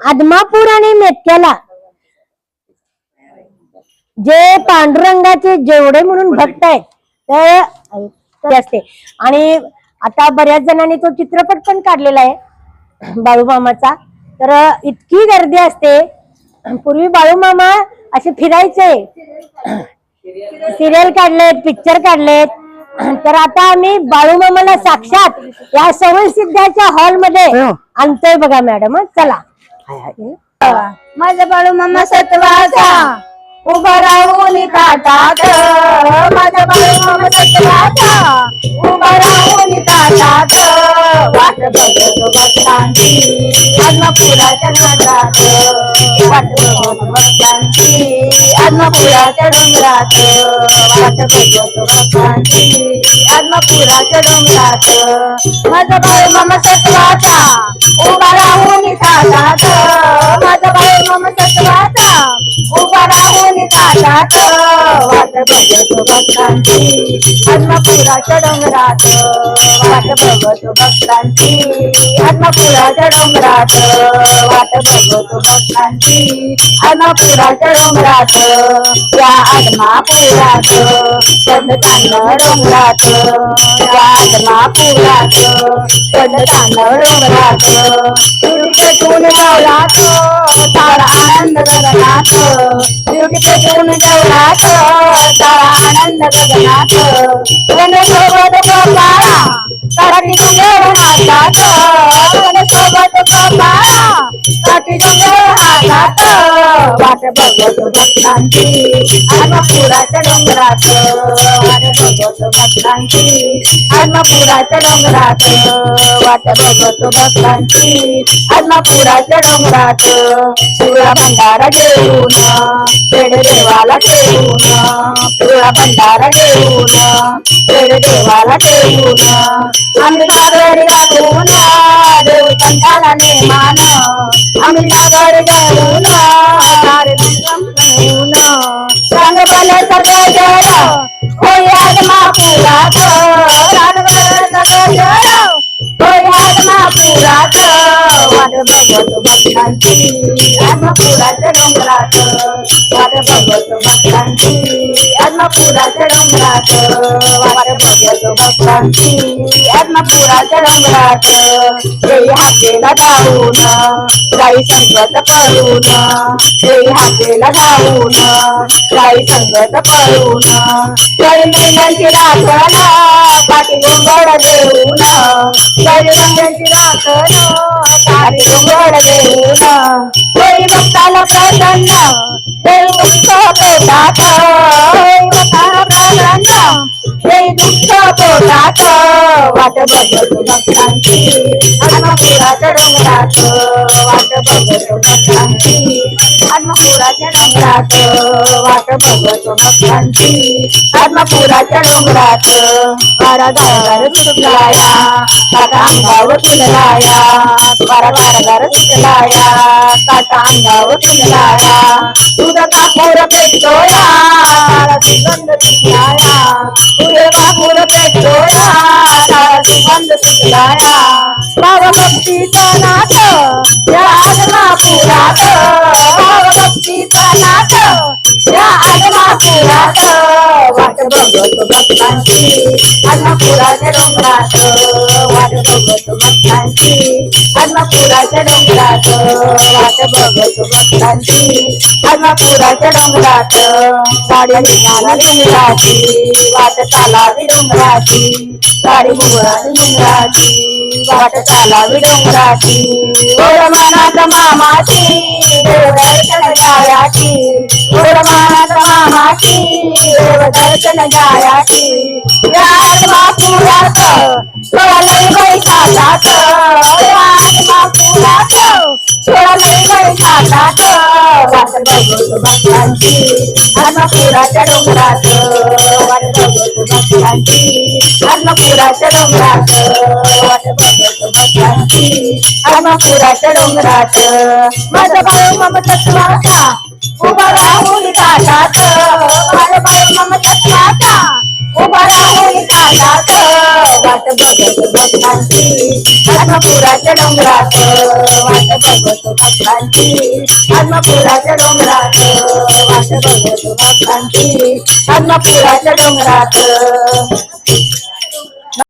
आदमापूर आणि मेतक्याला जे पांडुरंगाचे जेवढे म्हणून भक्त आहेत ते असते. आणि आता बऱ्याच जणांनी तो चित्रपट पण काढलेला आहे बाळूमामाचा. तर इतकी गर्दी असते. पूर्वी बाळूमामा असे फिरायचे, सिरियल काढलेत, पिक्चर काढलेत. तर आता आम्ही बाळूमामाला साक्षात या सवय सिद्धाच्या हॉलमध्ये आणतोय बघा मॅडम. चला. माझा बाळूमामा सत्वाचा उभा राहून ताटात, माझा बाळूमामा सत्वाचा उभा राहून ताटात, वाट बघतो भक्तांची आदमापुराच्या डोंगरात, वाट बघतो भक्तांची आदमापुराच्या डोंगरात, वाट बघतो भक्तांची आदमापुराच्या डोंगरात, माझा बाळूमामा सत्वाचा उभा राहून ताटात, माझा बाळूमामा सत्वाचा उभा राहून ताटात, वाट बघतो भक्तांची आदमापुराच्या डोंगरात, वाट बघतो भक्तांची आदमापुराच्या डोंगरात, वाट बघतो भक्तांची आदमापुराच्या डोंगरात, या आदमापुरात चंदतांना डोंगरात, या आदमापुरात चंदतांना डोंगरात, पेटून डोलात सारा आनंद गगनात, पेटून डोलात सारा आनंद गगनात, सोबत गोपाळा साठी डोंगर हातात, सोबत गोपाळा साठी डोंगर हातात, वाट बघतो भक्तांची आदमापुराच्या डोंगरात, वाट बघतो भक्तांची आदमापुराच्या डोंगरात, वाट बघतो भक्तांची आदमापुराच्या डोंगरात, पिवळा भंडारा घेऊन पेढ देवाला ठेवून, पिवळा भंडारा घेऊन पेढ देवाला ठेवून, आम्ही घागर घालून देव संताला नेमान, आम्ही घागर घालून रंग बल सगळे जळ होई आदमापुरात, रंग बल सगळे जळ होई आदमापुरात, वाट बघतो भक्तांची आदमापुराच्या डोंगरात, वाट बघतो भक्तांची आदमापुराच्या डोंगरात, वाट बघतो भक्तांची आदमापुराच्या डोंगरात, देई हाकेला धावून गाई संगत पळून, देई हाकेला धावून गाई संगत पळून, गाई महिन्यांची राखण पाठी गोंगड देऊन, गाई महिन्यांची राखण पाठी गोंगड देऊन, होई भक्ताला प्रसन्न देई दुःख पोटात, होई भक्ताला प्रसन्न देई दुःख पोटात, वाट बघतो भक्तांची आदमापुराच्या डोंगरात, वाट बघतो भक्तांची आदमापुराच्या डोंगरात, वाट बघतो भक्तांची आदमापुराच्या डोंगरात, वारा गारगार सुटलाया काटा अंगावर फुललाया, वारा गारगार सुटलाया काटा अंगावर फुललाया, दूध कापूर पेटोया सुगंध सुटलाया, दूध कापूर पेटोया सुगंध सुटलाया, भाव भक्तीचा नाथ या आदमापुरात, भाव भक्तीचा नाथ या आदमापुरात, वाट बघतो भक्तांची आदमापुराच्या डोंगरात, वाट बघतो भक्तांची आदमापुराच्या डोंगरात, वाट बघतो भक्तांची आदमापुराच्या डोंगरात, साडी निघाला डोंगराची वाट चालावी डोंगराची, साडी मुगळाची डोंगराची वाट चालावी डोंगराची, गोड मनात मामाची देव दर्शन घ्यायाची, गोड मनात मामाची देव दर्शन घ्यायाची, या आदमापुरात थोडा लई बाई खातात, या आदमापुरात थोडा लई बाई खातात, वाट बघतो भक्तांची आदमापुराच्या डोंगरात, वाट बघतो भक्तांची आदमापुराच्या डोंगरात, वाट बघतो भक्तांची आदमापुराच्या डोंगरात, माझा बाळूमामा सत्वाचा उभा राहून ताटात, माझा बाळूमामा सत्वाचा उभा राहून ताटात, वाट बघत भक्तांची आत्मापुराच्या डोंगरात वाट बघत भक्तांची आत्मापुराच्या डोंगरात वाट बघत भक्तांची आत्मापुराच्या डोंगरात